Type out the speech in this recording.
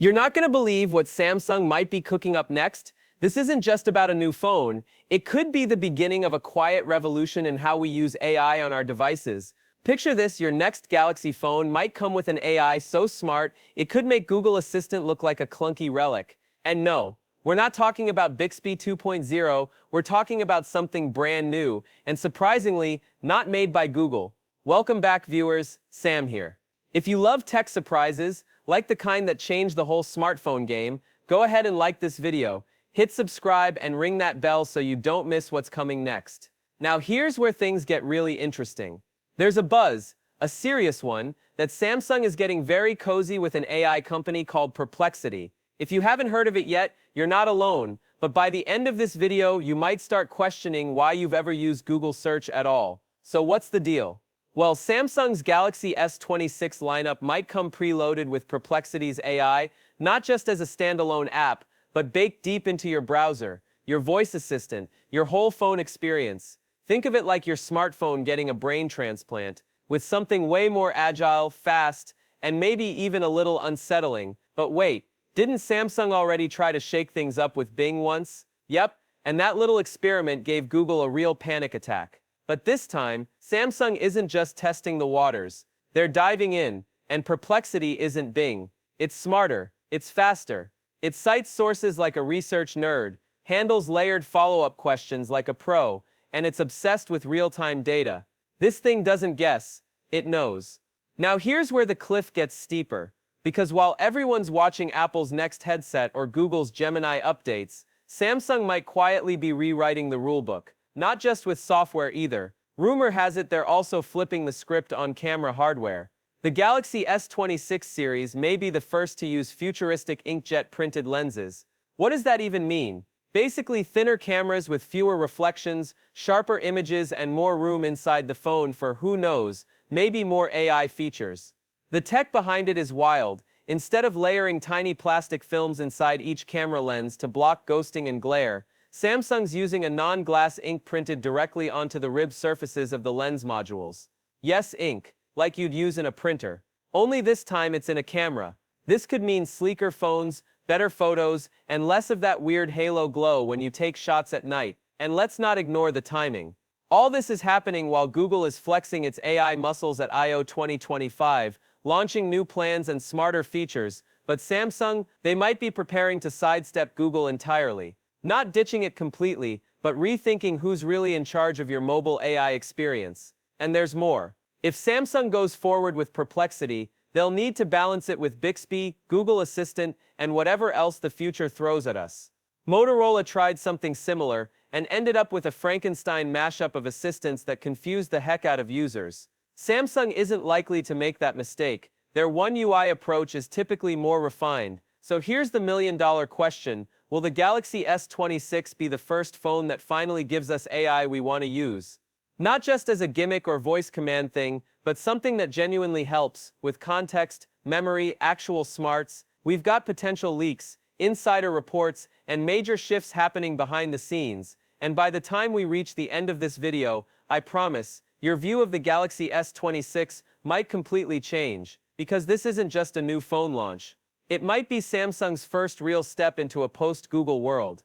You're not going to believe what Samsung might be cooking up next. This isn't just about a new phone. It could be the beginning of a quiet revolution in how we use AI on our devices. Picture this, your next Galaxy phone might come with an AI so smart, it could make Google Assistant look like a clunky relic. And no, we're not talking about Bixby 2.0, we're talking about something brand new, and surprisingly, not made by Google. Welcome back, viewers. Sam here. If you love tech surprises, like the kind that changed the whole smartphone game, go ahead and like this video, hit subscribe and ring that bell so you don't miss what's coming next. Now here's where things get really interesting. There's a buzz, a serious one, that Samsung is getting very cozy with an AI company called Perplexity. If you haven't heard of it yet, you're not alone, but by the end of this video, you might start questioning why you've ever used Google search at all. So what's the deal? Well, Samsung's Galaxy S26 lineup might come preloaded with Perplexity's AI, not just as a standalone app, but baked deep into your browser, your voice assistant, your whole phone experience. Think of it like your smartphone getting a brain transplant, with something way more agile, fast, and maybe even a little unsettling. But wait, didn't Samsung already try to shake things up with Bing once? Yep, and that little experiment gave Google a real panic attack. But this time, Samsung isn't just testing the waters. They're diving in, and Perplexity isn't Bing. It's smarter, it's faster. It cites sources like a research nerd, handles layered follow-up questions like a pro, and it's obsessed with real-time data. This thing doesn't guess, it knows. Now here's where the cliff gets steeper, because while everyone's watching Apple's next headset or Google's Gemini updates, Samsung might quietly be rewriting the rulebook. Not just with software either. Rumor has it they're also flipping the script on camera hardware. The Galaxy S26 series may be the first to use futuristic inkjet-printed lenses. What does that even mean? Basically thinner cameras with fewer reflections, sharper images, and more room inside the phone for, who knows, maybe more AI features. The tech behind it is wild. Instead of layering tiny plastic films inside each camera lens to block ghosting and glare, Samsung's using a non-glass ink printed directly onto the ribbed surfaces of the lens modules. Yes, ink, like you'd use in a printer. Only this time it's in a camera. This could mean sleeker phones, better photos, and less of that weird halo glow when you take shots at night. And let's not ignore the timing. All this is happening while Google is flexing its AI muscles at I/O 2025, launching new plans and smarter features, but Samsung, they might be preparing to sidestep Google entirely. Not ditching it completely, but rethinking who's really in charge of your mobile AI experience. And there's more. If Samsung goes forward with Perplexity, they'll need to balance it with Bixby, Google Assistant, and whatever else the future throws at us. Motorola tried something similar, and ended up with a Frankenstein mashup of assistants that confused the heck out of users. Samsung isn't likely to make that mistake. Their One UI approach is typically more refined. So here's the million-dollar question. Will the Galaxy S26 be the first phone that finally gives us AI we want to use? Not just as a gimmick or voice command thing, but something that genuinely helps, with context, memory, actual smarts. We've got potential leaks, insider reports, and major shifts happening behind the scenes. And by the time we reach the end of this video, I promise, your view of the Galaxy S26 might completely change, because this isn't just a new phone launch. It might be Samsung's first real step into a post-Google world.